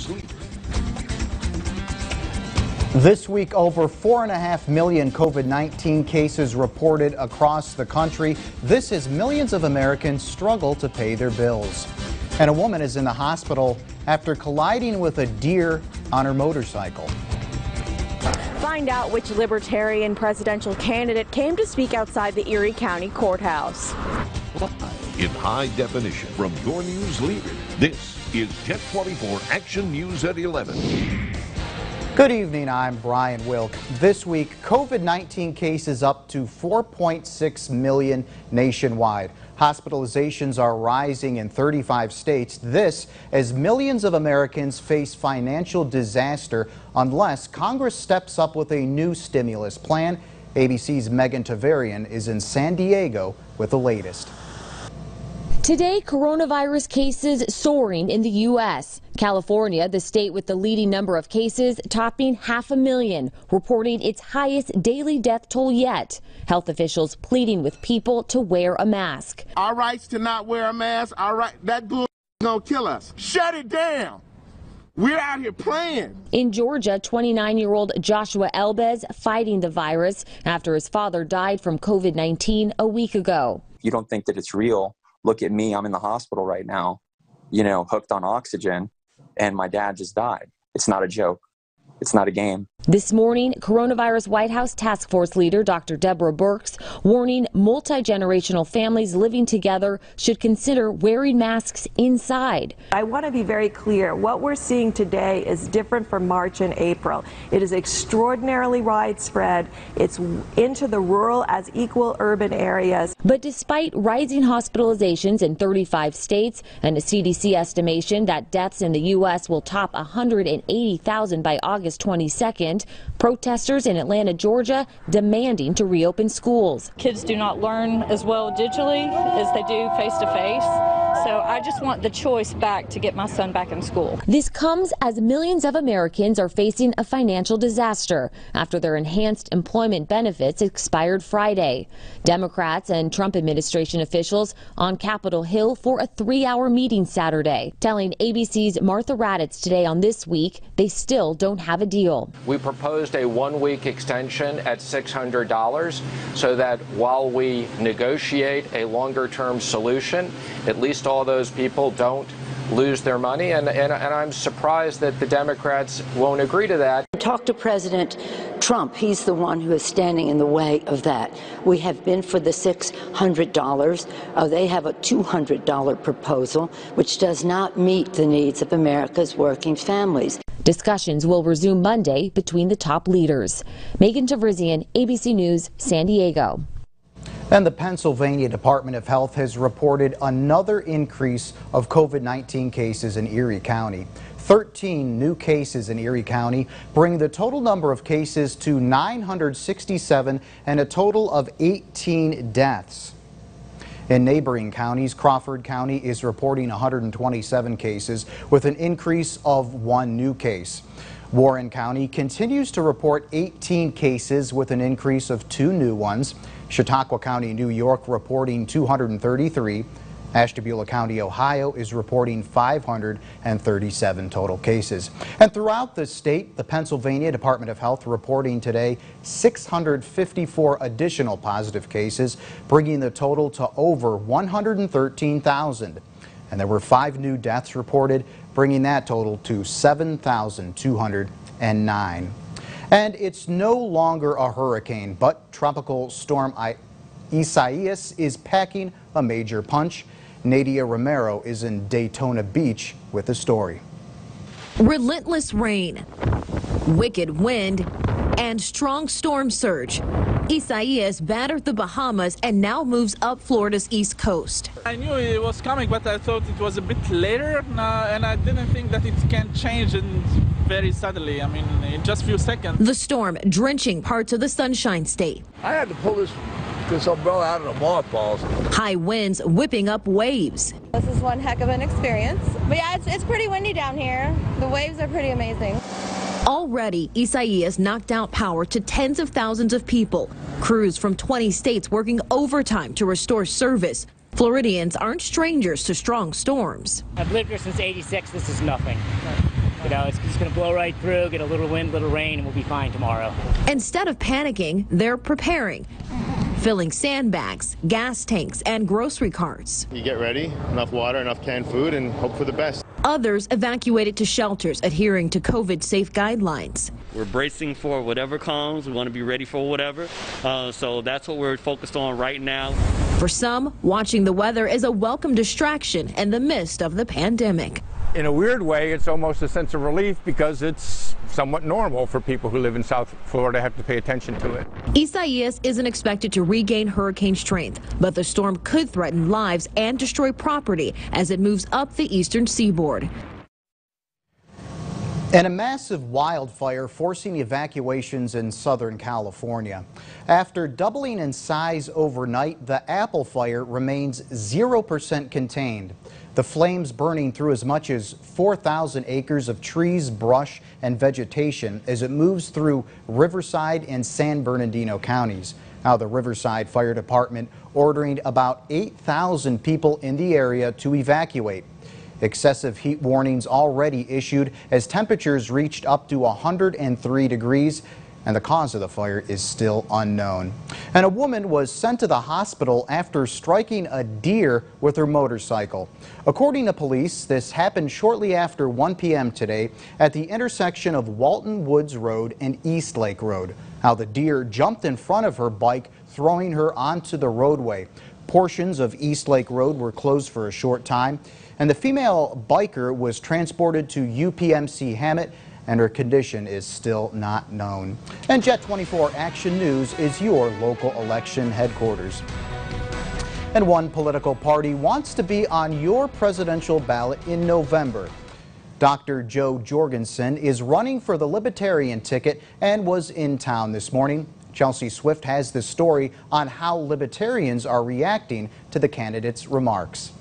News Leader. This week, over 4.5 million COVID-19 cases reported across the country. This as millions of Americans struggle to pay their bills. And a woman is in the hospital after colliding with a deer on her motorcycle. Find out which Libertarian presidential candidate came to speak outside the Erie County Courthouse. In high definition from your news leader, this is 1024 Action News at 11. Good evening, I'm Brian Wilk. This week, COVID-19 cases up to 4.6 million nationwide. Hospitalizations are rising in 35 states. This as millions of Americans face financial disaster unless Congress steps up with a new stimulus plan. ABC's Megan Tavarian is in San Diego with the latest. Today, coronavirus cases soaring in the U.S. California, the state with the leading number of cases, topping 500,000, reporting its highest daily death toll yet. Health officials pleading with people to wear a mask. Our rights to not wear a mask, that bull is gonna kill us. Shut it down. We're out here playing. In Georgia, 29-year-old Joshua Elbez fighting the virus after his father died from COVID-19 a week ago. If you don't think that it's real, look at me, I'm in the hospital right now, hooked on oxygen, and my dad just died. It's not a joke. It's not a game. This morning, coronavirus White House task force leader Dr. Deborah Birx warning multi-generational families living together should consider wearing masks inside. I want to be very clear. What we're seeing today is different from March and April. It is extraordinarily widespread. It's into the rural as equal urban areas. But despite rising hospitalizations in 35 states and a CDC estimation that deaths in the U.S. will top 180,000 by August 22nd, protesters in Atlanta, Georgia, demanding to reopen schools. Kids do not learn as well digitally as they do face-to-face, so I just want the choice back to get my son back in school. This comes as millions of Americans are facing a financial disaster after their enhanced employment benefits expired Friday. Democrats and Trump administration officials on Capitol Hill for a 3-hour meeting Saturday, telling ABC's Martha Raddatz today on This Week they still don't have a deal. We proposed a 1-week extension at $600 so that while we negotiate a longer-term solution, at least all those people don't lose their money. And I'm surprised that the Democrats won't agree to that. Talk to President Trump. He's the one who is standing in the way of that. We have been for the $600. They have a $200 proposal, which does not meet the needs of America's working families. Discussions will resume Monday between the top leaders. Megan Tavarian, ABC News, San Diego. And the Pennsylvania Department of Health has reported another increase of COVID-19 cases in Erie County. 13 new cases in Erie County bring the total number of cases to 967 and a total of 18 deaths. In neighboring counties, Crawford County is reporting 127 cases with an increase of 1 new case. Warren County continues to report 18 cases with an increase of 2 new ones. Chautauqua County, New York, reporting 233. Ashtabula County, Ohio, is reporting 537 total cases. And throughout the state, the Pennsylvania Department of Health reporting today 654 additional positive cases, bringing the total to over 113,000. And there were 5 new deaths reported, bringing that total to 7,209. And it's no longer a hurricane, but Tropical Storm Isaias is packing a major punch. Nadia Romero is in Daytona Beach with the story. Relentless rain, wicked wind, and strong storm surge. Isaias battered the Bahamas and now moves up Florida's east coast. I knew it was coming, but I thought it was a bit later, and I didn't think that it can change very suddenly. I mean, in just a few seconds. The storm drenching parts of the Sunshine State. I had to pull this umbrella out of the mothballs. High winds whipping up waves. This is one heck of an experience. But yeah, it's pretty windy down here. The waves are pretty amazing. Already, Isaias knocked out power to tens of thousands of people. Crews from 20 states working overtime to restore service. Floridians aren't strangers to strong storms. I've lived here since '86. This is nothing. know, it's just going to blow right through, get a little wind, little rain, and we'll be fine tomorrow. Instead of panicking, they're preparing, filling sandbags, gas tanks, and grocery carts. You get ready, enough water, enough canned food, and hope for the best. Others evacuated to shelters adhering to COVID-safe guidelines. We're bracing for whatever comes. We want to be ready for whatever. So that's what we're focused on right now. For some, watching the weather is a welcome distraction in the midst of the pandemic. In a weird way, it's almost a sense of relief because it's somewhat normal for people who live in South Florida to have to pay attention to it. Isaias isn't expected to regain hurricane strength, but the storm could threaten lives and destroy property as it moves up the eastern seaboard. And a massive wildfire forcing evacuations in Southern California. After doubling in size overnight, the Apple Fire remains 0% contained. The flames burning through as much as 4,000 acres of trees, brush, and vegetation as it moves through Riverside and San Bernardino counties. Now, the Riverside Fire Department ordering about 8,000 people in the area to evacuate. Excessive heat warnings already issued as temperatures reached up to 103 degrees, and the cause of the fire is still unknown. And a woman was sent to the hospital after striking a deer with her motorcycle. According to police, this happened shortly after 1 p.m. today at the intersection of Walton Woods Road and East Lake Road. Now, the deer jumped in front of her bike, throwing her onto the roadway. Portions of East Lake Road were closed for a short time, and the female biker was transported to UPMC Hammett, and her condition is still not known. And Jet 24 Action News is your local election headquarters. And one political party wants to be on your presidential ballot in November. Dr. Jo Jorgensen is running for the Libertarian ticket and was in town this morning. Chelsea Swift has this story on how Libertarians are reacting to the candidate's remarks.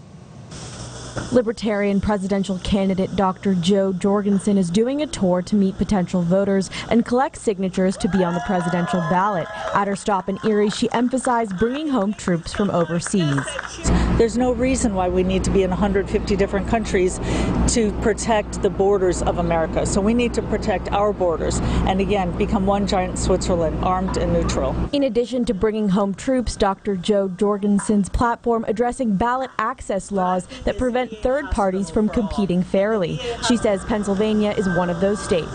Libertarian presidential candidate Dr. Jo Jorgensen is doing a tour to meet potential voters and collect signatures to be on the presidential ballot. At her stop in Erie, she emphasized bringing home troops from overseas. There's no reason why we need to be in 150 different countries to protect the borders of America. So we need to protect our borders and, again, become one giant Switzerland, armed and neutral. In addition to bringing home troops, Dr. Jo Jorgensen's platform addressing ballot access laws that prevent third parties from competing fairly. She says Pennsylvania is one of those states.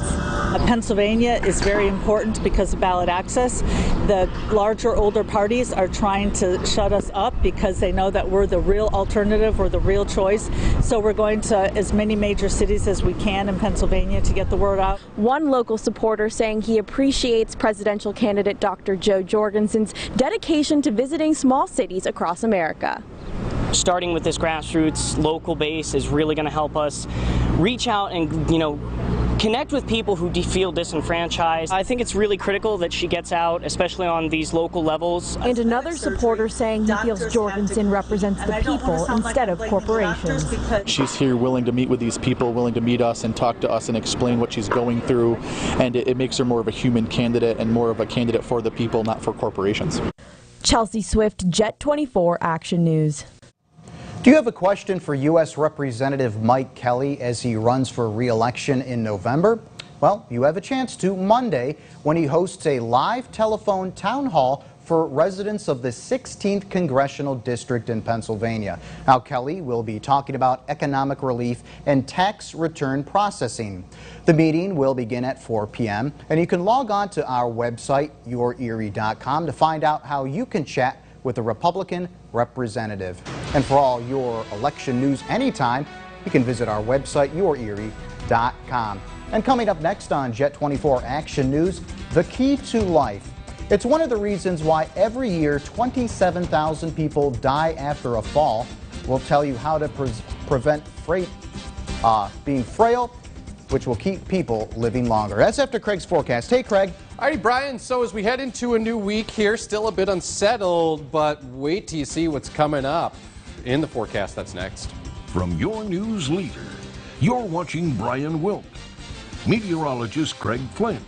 Pennsylvania is very important because of ballot access. The larger, older parties are trying to shut us up because they know that we're the real alternative, we're the real choice. So we're going to as many major cities as we can in Pennsylvania to get the word out. One local supporter saying he appreciates presidential candidate Dr. Jo Jorgensen's dedication to visiting small cities across America. Starting with this grassroots local base is really going to help us reach out and, connect with people who feel disenfranchised. I think it's really critical that she gets out, especially on these local levels. And another supporter saying he feels Jorgensen represents the people instead of corporations. She's here willing to meet with these people, willing to meet us and talk to us and explain what she's going through, and it makes her more of a human candidate and more of a candidate for the people, not for corporations. Chelsea Swift, Jet 24 Action News. Do you have a question for U.S. Representative Mike Kelly as he runs for re-election in November? Well, you have a chance to Monday when he hosts a live telephone town hall for residents of the 16th Congressional District in Pennsylvania. Now, Kelly will be talking about economic relief and tax return processing. The meeting will begin at 4 p.m. and you can log on to our website, yourerie.com, to find out how you can chat with a Republican representative. And for all your election news anytime, you can visit our website, yourerie.com. And coming up next on Jet 24 Action News, the key to life. It's one of the reasons why every year 27,000 people die after a fall. We'll tell you how to prevent being frail, which will keep people living longer. That's after Craig's forecast. Hey, Craig. Alrighty, Brian, so as we head into a new week here, still a bit unsettled, but wait till you see what's coming up in the forecast. That's next. From your news leader, you're watching Brian Wilk, meteorologist Craig Flint,